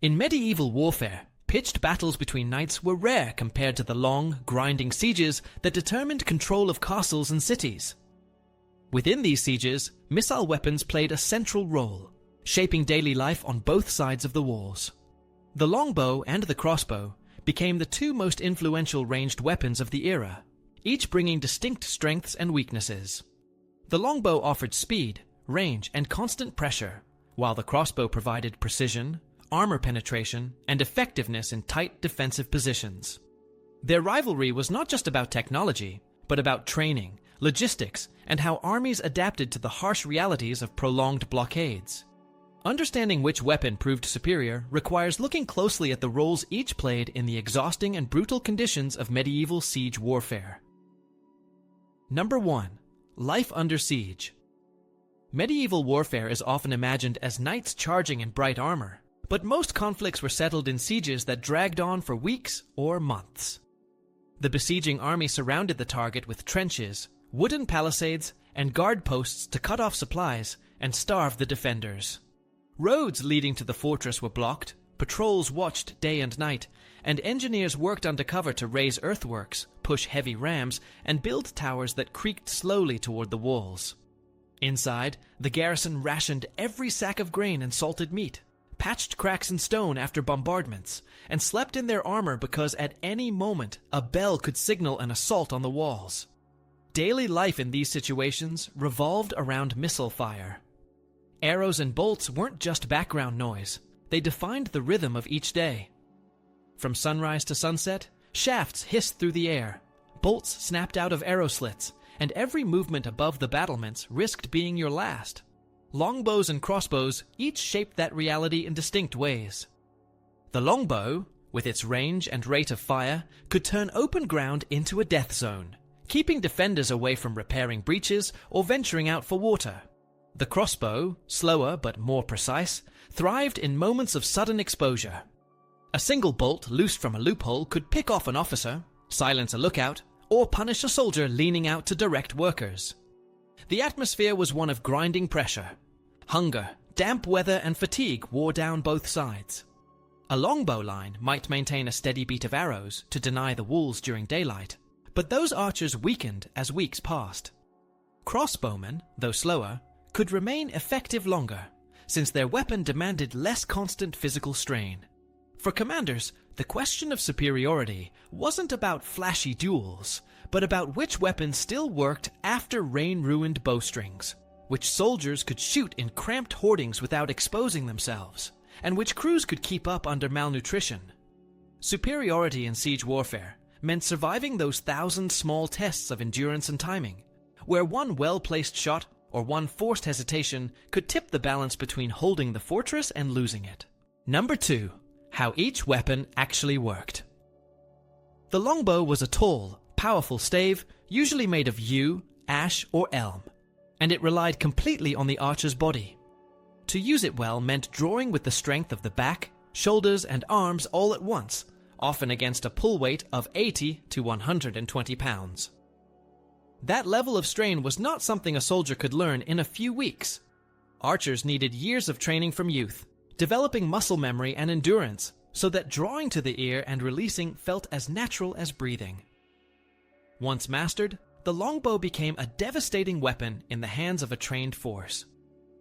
In medieval warfare, pitched battles between knights were rare compared to the long, grinding sieges that determined control of castles and cities. Within these sieges, missile weapons played a central role, shaping daily life on both sides of the walls. The longbow and the crossbow became the two most influential ranged weapons of the era, each bringing distinct strengths and weaknesses. The longbow offered speed, range, and constant pressure, while the crossbow provided precision, armor penetration, and effectiveness in tight defensive positions. Their rivalry was not just about technology, but about training, logistics, and how armies adapted to the harsh realities of prolonged blockades. Understanding which weapon proved superior requires looking closely at the roles each played in the exhausting and brutal conditions of medieval siege warfare. Number 1. Life under siege. Medieval warfare is often imagined as knights charging in bright armor, but most conflicts were settled in sieges that dragged on for weeks or months. The besieging army surrounded the target with trenches, wooden palisades, and guard posts to cut off supplies and starve the defenders. Roads leading to the fortress were blocked, patrols watched day and night, and engineers worked undercover to raise earthworks, push heavy rams, and build towers that creaked slowly toward the walls. Inside, the garrison rationed every sack of grain and salted meat, patched cracks in stone after bombardments, and slept in their armor because at any moment a bell could signal an assault on the walls. Daily life in these situations revolved around missile fire. Arrows and bolts weren't just background noise, they defined the rhythm of each day. From sunrise to sunset, shafts hissed through the air, bolts snapped out of arrow slits, and every movement above the battlements risked being your last. Longbows and crossbows each shaped that reality in distinct ways. The longbow, with its range and rate of fire, could turn open ground into a death zone, keeping defenders away from repairing breaches or venturing out for water. The crossbow, slower but more precise, thrived in moments of sudden exposure. A single bolt loosed from a loophole could pick off an officer, silence a lookout, or punish a soldier leaning out to direct workers. The atmosphere was one of grinding pressure. Hunger, damp weather, and fatigue wore down both sides. A longbow line might maintain a steady beat of arrows to deny the wolves during daylight, but those archers weakened as weeks passed. Crossbowmen, though slower, could remain effective longer, since their weapon demanded less constant physical strain. For commanders, the question of superiority wasn't about flashy duels, but about which weapon still worked after rain-ruined bowstrings, which soldiers could shoot in cramped hoardings without exposing themselves, and which crews could keep up under malnutrition. Superiority in siege warfare meant surviving those 1,000 small tests of endurance and timing, where one well-placed shot or one forced hesitation could tip the balance between holding the fortress and losing it. Number 2. How each weapon actually worked. The longbow was a tall, powerful stave, usually made of yew, ash, or elm, and it relied completely on the archer's body. To use it well meant drawing with the strength of the back, shoulders, and arms all at once, often against a pull weight of 80 to 120 pounds. That level of strain was not something a soldier could learn in a few weeks. Archers needed years of training from youth, developing muscle memory and endurance so that drawing to the ear and releasing felt as natural as breathing. Once mastered, the longbow became a devastating weapon in the hands of a trained force.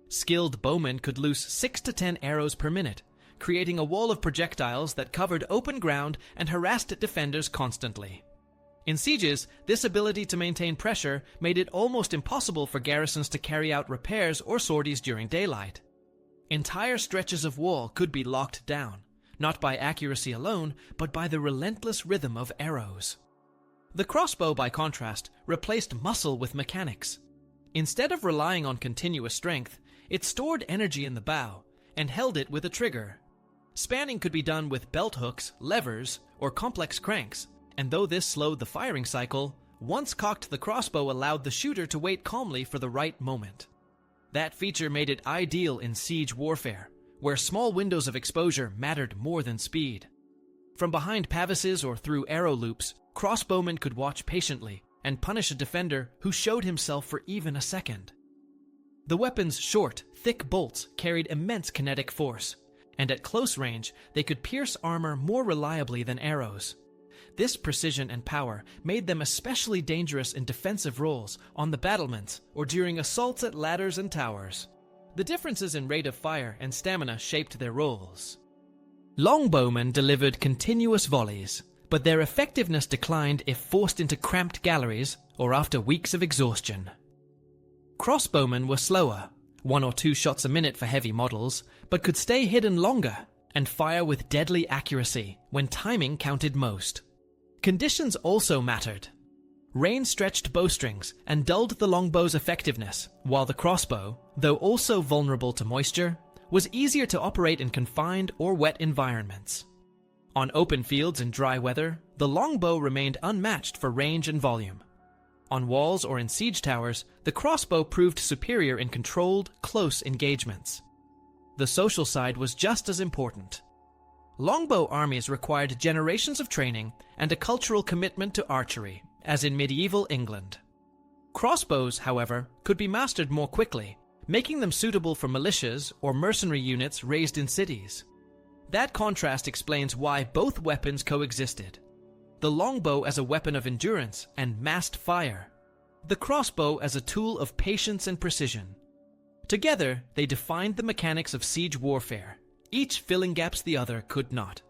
Skilled bowmen could loose 6 to 10 arrows per minute, creating a wall of projectiles that covered open ground and harassed defenders constantly. In sieges, this ability to maintain pressure made it almost impossible for garrisons to carry out repairs or sorties during daylight. Entire stretches of wall could be locked down, not by accuracy alone, but by the relentless rhythm of arrows. The crossbow, by contrast, replaced muscle with mechanics. Instead of relying on continuous strength, it stored energy in the bow and held it with a trigger. Spanning could be done with belt hooks, levers, or complex cranks, and though this slowed the firing cycle, once cocked the crossbow allowed the shooter to wait calmly for the right moment. That feature made it ideal in siege warfare, where small windows of exposure mattered more than speed. From behind pavises or through arrow loops, crossbowmen could watch patiently and punish a defender who showed himself for even a second. The weapon's short, thick bolts carried immense kinetic force, and at close range they could pierce armor more reliably than arrows. This precision and power made them especially dangerous in defensive roles on the battlements or during assaults at ladders and towers. The differences in rate of fire and stamina shaped their roles. Longbowmen delivered continuous volleys, but their effectiveness declined if forced into cramped galleries or after weeks of exhaustion. Crossbowmen were slower, 1 or 2 shots a minute for heavy models, but could stay hidden longer and fire with deadly accuracy when timing counted most. Conditions also mattered. Rain stretched bowstrings and dulled the longbow's effectiveness, while the crossbow, though also vulnerable to moisture, was easier to operate in confined or wet environments. On open fields in dry weather, the longbow remained unmatched for range and volume. On walls or in siege towers, the crossbow proved superior in controlled, close engagements. The social side was just as important. Longbow armies required generations of training and a cultural commitment to archery, as in medieval England. Crossbows, however, could be mastered more quickly, making them suitable for militias or mercenary units raised in cities. That contrast explains why both weapons coexisted. The longbow as a weapon of endurance and massed fire, the crossbow as a tool of patience and precision. Together, they defined the mechanics of siege warfare, each filling gaps the other could not.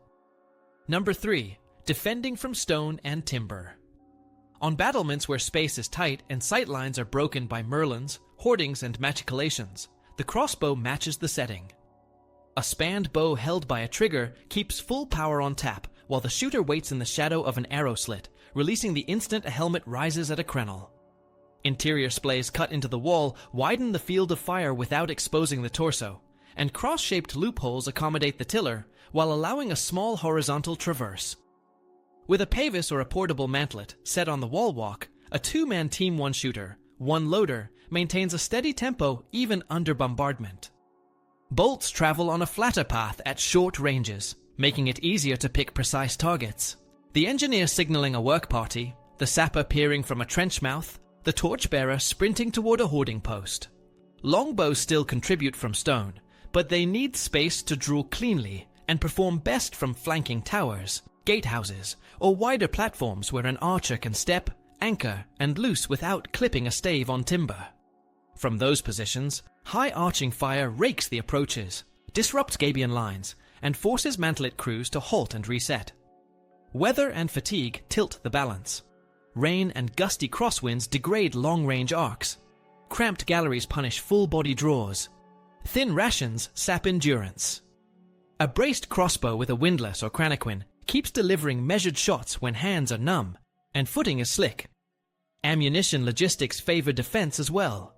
Number 3. Defending from stone and timber. On battlements where space is tight and sightlines are broken by merlins, hoardings, and machicolations, the crossbow matches the setting. A spanned bow held by a trigger keeps full power on tap, while the shooter waits in the shadow of an arrow slit, releasing the instant a helmet rises at a crenel. Interior splays cut into the wall widen the field of fire without exposing the torso, and cross-shaped loopholes accommodate the tiller while allowing a small horizontal traverse. With a pavis or a portable mantlet set on the wall walk, a 2-man team 1 shooter, 1 loader, maintains a steady tempo even under bombardment. Bolts travel on a flatter path at short ranges, making it easier to pick precise targets. The engineer signaling a work party, the sapper peering from a trench mouth, the torchbearer sprinting toward a hoarding post. Longbows still contribute from stone, but they need space to draw cleanly and perform best from flanking towers, gatehouses, or wider platforms where an archer can step, anchor, and loose without clipping a stave on timber. From those positions, high arching fire rakes the approaches, disrupts Gabian lines, and forces mantlet crews to halt and reset. Weather and fatigue tilt the balance. Rain and gusty crosswinds degrade long-range arcs. Cramped galleries punish full-body draws. Thin rations sap endurance. A braced crossbow with a windlass or cranaquin keeps delivering measured shots when hands are numb, and footing is slick. Ammunition logistics favor defense as well.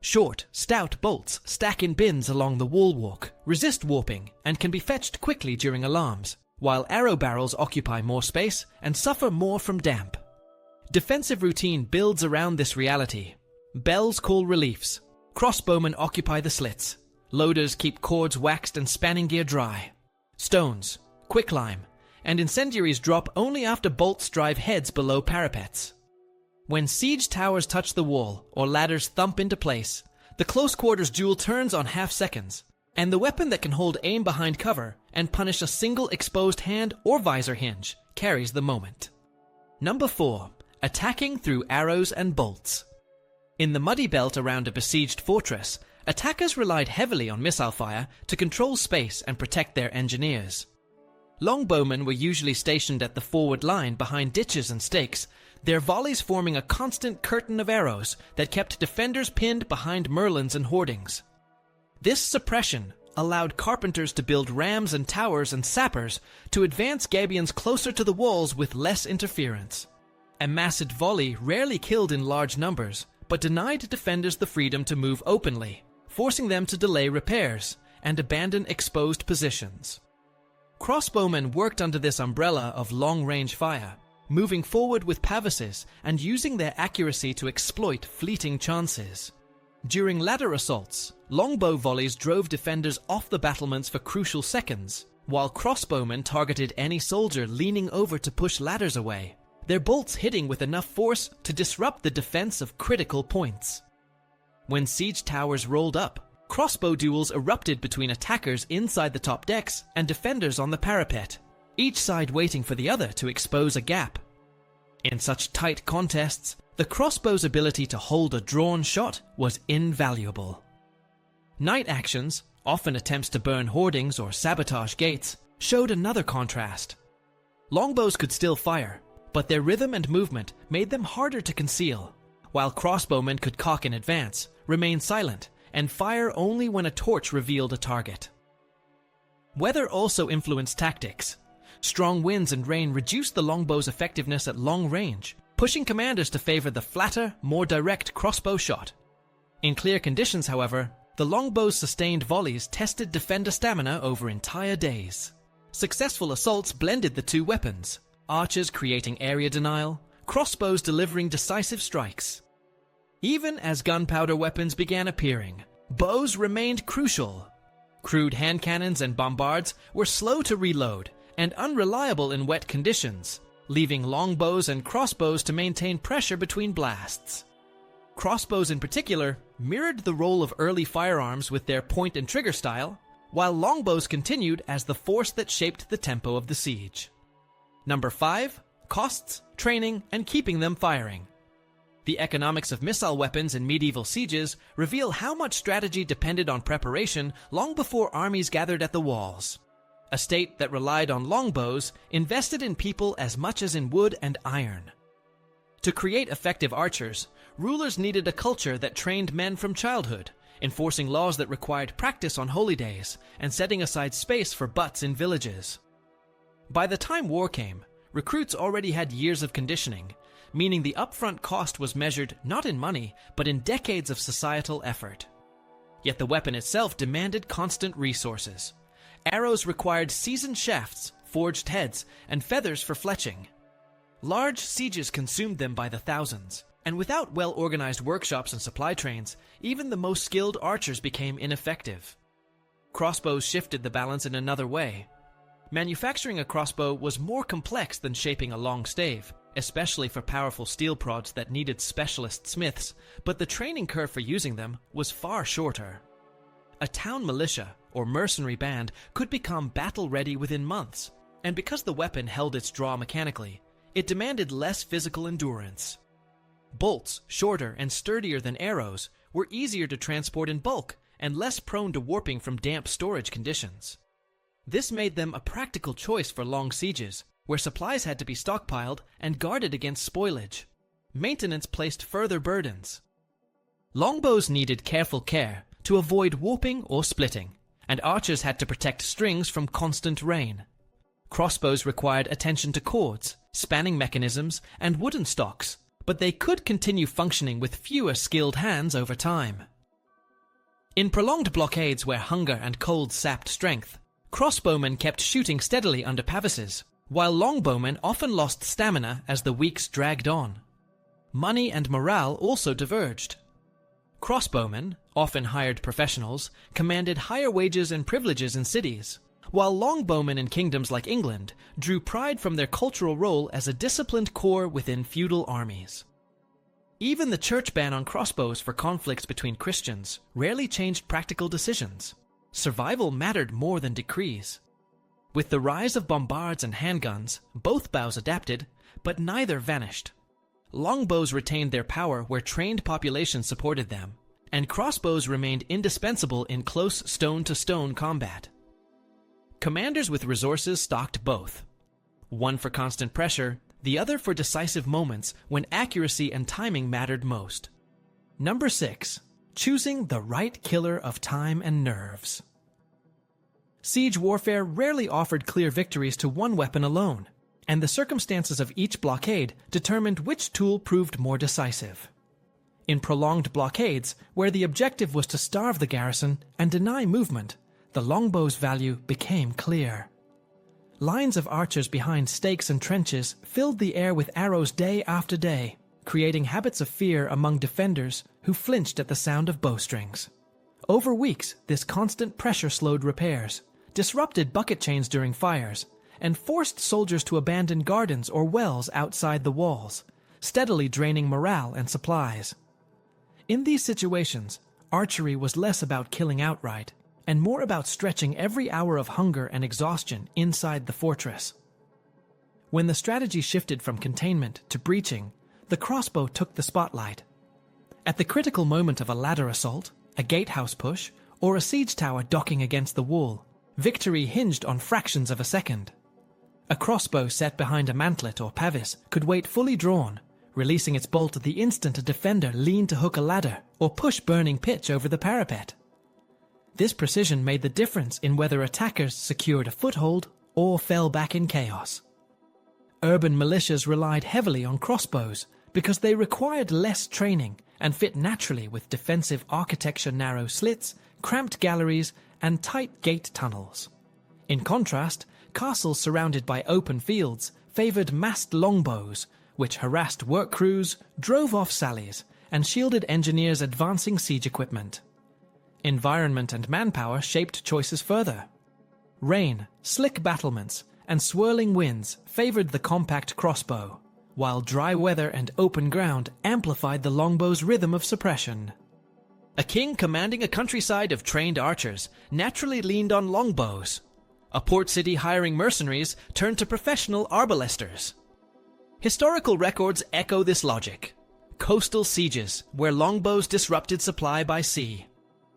Short, stout bolts stack in bins along the wall walk, resist warping, and can be fetched quickly during alarms, while arrow barrels occupy more space and suffer more from damp. Defensive routine builds around this reality. Bells call reliefs. Crossbowmen occupy the slits. Loaders keep cords waxed and spanning gear dry. Stones, quicklime, and incendiaries drop only after bolts drive heads below parapets. When siege towers touch the wall or ladders thump into place, the close quarters duel turns on half seconds, and the weapon that can hold aim behind cover and punish a single exposed hand or visor hinge carries the moment. Number 4. Attacking through arrows and bolts. In the muddy belt around a besieged fortress, attackers relied heavily on missile fire to control space and protect their engineers. Longbowmen were usually stationed at the forward line behind ditches and stakes, their volleys forming a constant curtain of arrows that kept defenders pinned behind merlins and hoardings. This suppression allowed carpenters to build rams and towers and sappers to advance Gabians closer to the walls with less interference. A massed volley rarely killed in large numbers, but denied defenders the freedom to move openly, forcing them to delay repairs and abandon exposed positions. Crossbowmen worked under this umbrella of long-range fire, moving forward with pavises and using their accuracy to exploit fleeting chances. During ladder assaults, longbow volleys drove defenders off the battlements for crucial seconds, while crossbowmen targeted any soldier leaning over to push ladders away, their bolts hitting with enough force to disrupt the defense of critical points. When siege towers rolled up, Crossbow duels erupted between attackers inside the top decks and defenders on the parapet, each side waiting for the other to expose a gap. In such tight contests, the crossbow's ability to hold a drawn shot was invaluable. Night actions, often attempts to burn hoardings or sabotage gates, showed another contrast. Longbows could still fire, but their rhythm and movement made them harder to conceal, while crossbowmen could cock in advance, remain silent, and fire only when a torch revealed a target. Weather also influenced tactics. Strong winds and rain reduced the longbow's effectiveness at long range, pushing commanders to favor the flatter, more direct crossbow shot. In clear conditions, however, the longbow's sustained volleys tested defender stamina over entire days. Successful assaults blended the two weapons, archers creating area denial, crossbows delivering decisive strikes. Even as gunpowder weapons began appearing, bows remained crucial. Crude hand cannons and bombards were slow to reload and unreliable in wet conditions, leaving longbows and crossbows to maintain pressure between blasts. Crossbows in particular mirrored the role of early firearms with their point and trigger style, while longbows continued as the force that shaped the tempo of the siege. Number 5. Costs, training, and keeping them firing. The economics of missile weapons in medieval sieges reveal how much strategy depended on preparation long before armies gathered at the walls. A state that relied on longbows invested in people as much as in wood and iron. To create effective archers, rulers needed a culture that trained men from childhood, enforcing laws that required practice on holy days and setting aside space for butts in villages. By the time war came, recruits already had years of conditioning, meaning the upfront cost was measured not in money, but in decades of societal effort. Yet the weapon itself demanded constant resources. Arrows required seasoned shafts, forged heads, and feathers for fletching. Large sieges consumed them by the thousands, and without well-organized workshops and supply trains, even the most skilled archers became ineffective. Crossbows shifted the balance in another way. Manufacturing a crossbow was more complex than shaping a long stave, especially for powerful steel prods that needed specialist smiths, but the training curve for using them was far shorter. A town militia, or mercenary band, could become battle-ready within months, and because the weapon held its draw mechanically, it demanded less physical endurance. Bolts, shorter and sturdier than arrows, were easier to transport in bulk and less prone to warping from damp storage conditions. This made them a practical choice for long sieges, where supplies had to be stockpiled and guarded against spoilage. Maintenance placed further burdens. Longbows needed careful care to avoid warping or splitting, and archers had to protect strings from constant rain. Crossbows required attention to cords, spanning mechanisms, and wooden stocks, but they could continue functioning with fewer skilled hands over time. In prolonged blockades where hunger and cold sapped strength, crossbowmen kept shooting steadily under pavises, while longbowmen often lost stamina as the weeks dragged on. Money and morale also diverged. Crossbowmen, often hired professionals, commanded higher wages and privileges in cities, while longbowmen in kingdoms like England drew pride from their cultural role as a disciplined corps within feudal armies. Even the church ban on crossbows for conflicts between Christians rarely changed practical decisions. Survival mattered more than decrees. With the rise of bombards and handguns, both bows adapted, but neither vanished. Longbows retained their power where trained populations supported them, and crossbows remained indispensable in close stone-to-stone combat. Commanders with resources stocked both. One for constant pressure, the other for decisive moments when accuracy and timing mattered most. Number 6. Choosing the right killer of time and nerves. Siege warfare rarely offered clear victories to one weapon alone, and the circumstances of each blockade determined which tool proved more decisive. In prolonged blockades, where the objective was to starve the garrison and deny movement, the longbow's value became clear. Lines of archers behind stakes and trenches filled the air with arrows day after day, creating habits of fear among defenders who flinched at the sound of bowstrings. Over weeks, this constant pressure slowed repairs, disrupted bucket chains during fires, and forced soldiers to abandon gardens or wells outside the walls, steadily draining morale and supplies. In these situations, archery was less about killing outright, and more about stretching every hour of hunger and exhaustion inside the fortress. When the strategy shifted from containment to breaching, the crossbow took the spotlight. At the critical moment of a ladder assault, a gatehouse push, or a siege tower docking against the wall, victory hinged on fractions of a second. A crossbow set behind a mantlet or pavis could wait fully drawn, releasing its bolt at the instant a defender leaned to hook a ladder or push burning pitch over the parapet. This precision made the difference in whether attackers secured a foothold or fell back in chaos. Urban militias relied heavily on crossbows because they required less training and fit naturally with defensive architecture, narrow slits, cramped galleries, and tight gate tunnels. In contrast, castles surrounded by open fields favored massed longbows, which harassed work crews, drove off sallies, and shielded engineers advancing siege equipment. Environment and manpower shaped choices further. Rain, slick battlements, and swirling winds favored the compact crossbow, while dry weather and open ground amplified the longbow's rhythm of suppression. A king commanding a countryside of trained archers naturally leaned on longbows. A port city hiring mercenaries turned to professional arbalesters. Historical records echo this logic. Coastal sieges, where longbows disrupted supply by sea.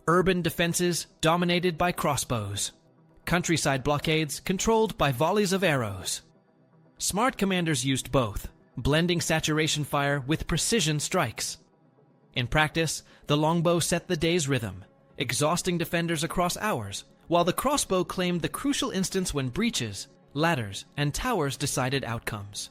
Urban defenses dominated by crossbows. Countryside blockades controlled by volleys of arrows. Smart commanders used both, blending saturation fire with precision strikes. In practice, the longbow set the day's rhythm, exhausting defenders across hours, while the crossbow claimed the crucial instance when breaches, ladders, and towers decided outcomes.